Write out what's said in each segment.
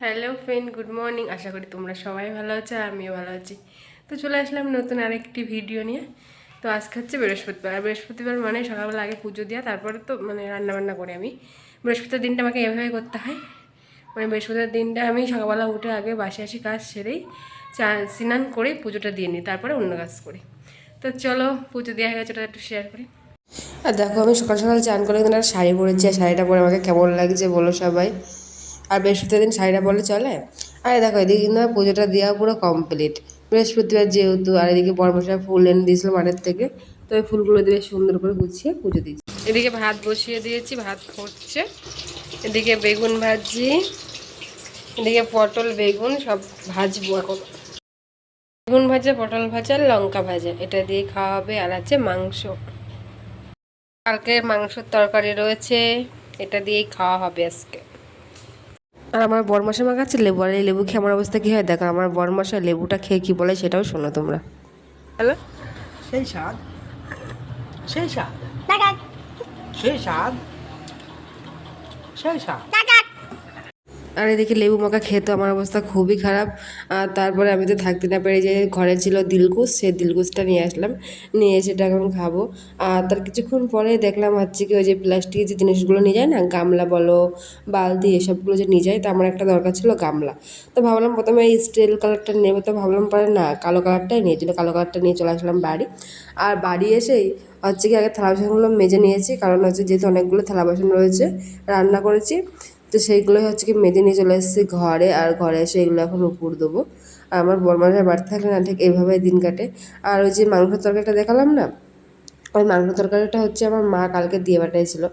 Hello friend, good morning. আশা করি তোমরা সবাই ভালো আছো আর আমিও ভালো আছি। তো চলে আসলাম নতুন আরেকটি ভিডিও নিয়ে। তো আজকে হচ্ছে বৃহস্পতিবার। আর বৃহস্পতিবার মানে সকালবেলা আগে পুজো দেওয়া, তারপরে তো মানে রান্নাবান্না করে আমি বৃহস্পতিবার দিনটা আমাকে এভাবে করতে হয়। মানে বৃহস্পতিবার দিনটা আমি সকালবেলা উঠে আগে বাসে আসি কাজ সেরেই স্নান করে পুজোটা দিয়ে নিই, তারপরে অন্য কাজ করি। তো চলো, পুজো দেওয়া হয়ে গেছে, ওটা একটু শেয়ার করি। আর দেখো, আমি সকাল সকাল চান করে কিন্তু একটা শাড়ি পরেছি, আর শাড়িটা পরে আমাকে কেমন লাগছে বলো সবাই। আর বৃহস্পতিবার দিন শাড়িটা পরলে চলে। আর দেখো, এদিকে কিন্তু আমার পুজোটা দেওয়া পুরো কমপ্লিট বৃহস্পতিবার যেহেতু। আর এদিকে বড়মশাই ফুল এনে দিয়েছিল মাঠের থেকে, তো ওই ফুলগুলো দিয়ে সুন্দর করে গুছিয়ে পুজো দিয়েছি। এদিকে ভাত বসিয়ে দিয়েছি, ভাত ফুটছে। এদিকে বেগুন ভাজি, এদিকে পটল বেগুন সব ভাজবো এখন। বেগুন ভাজা, পটল ভাজা, লঙ্কা ভাজা, এটা দিয়ে খাওয়া হবে। আর আছে মাংস, কালকের মাংসের তরকারি রয়েছে, এটা দিয়েই খাওয়া হবে আজকে। আর আমার বরমশা আমার কাছে লেবু, আর এই লেবু খেয়ে আমার অবস্থা কী হয় দেখো। আমার বরমশা লেবুটা খেয়ে কী বলে সেটাও শোনো তোমরা। হ্যালো, সেই স্বাদ সেই স্বাদ সেই স্বাদ সেই স্বাদ। আর এদিকে লেবু মাখা খেয়ে তো আমার অবস্থা খুবই খারাপ। আর তারপরে আমি তো থাকতে না পেরে, যে ঘরে ছিল দিলকুশ, সেই দিলকুশটা নিয়ে আসলাম, নিয়ে সেটা এখন খাবো। আর তার কিছুক্ষণ পরে দেখলাম হচ্ছে কি, ওই যে প্লাস্টিকের যে জিনিসগুলো নিয়ে যায় না, গামলা বলো বালতি এসবগুলো যে নিয়ে যায়, তো আমার একটা দরকার ছিল গামলা। তো ভাবলাম প্রথমে এই স্টিল কালারটা নেবো, তো ভাবলাম পরে না, কালো কালারটাই নিয়ে দিল। কালো কালারটা নিয়ে চলে আসলাম বাড়ি। আর বাড়ি এসেই হচ্ছে কি, আগে থালা বাসনগুলো মেজে নিয়েছি, কারণ হচ্ছে যেহেতু অনেকগুলো থালা বাসন রয়েছে, রান্না করেছি, তো সেইগুলোই হচ্ছে কি মেজে নিয়ে চলে এসেছি ঘরে। আর ঘরে এসে এগুলো এখন উপর দেবো। আর আমার বড়মার বাড়িতে থাকলে না ঠিক এইভাবেই দিন কাটে। আর ওই যে মাংসের তরকারিটা দেখালাম না, ওই মাংস তরকারিটা হচ্ছে আমার মা কালকে দিয়ে পাঠিয়েছিল।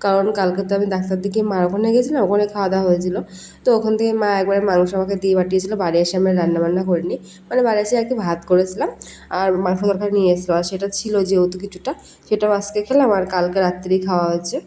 কারণ কালকে তো আমি ডাক্তার দিকে মার ওখানে গেছিলাম, ওখানে খাওয়া দাওয়া হয়েছিল। তো ওখান থেকে মা একবারে মাংস আমাকে দিয়ে পাঠিয়েছিল, বাড়ি এসে আমি রান্নাবান্না করিনি। মানে বাড়ি এসে আর কি ভাত করেছিলাম, আর মাংস তরকারি নিয়ে এসেছিলো, আর সেটা ছিল যেহেতু কিছুটা, সেটাও আজকে খেলাম, আর কালকে রাত্রেই খাওয়া হয়েছে।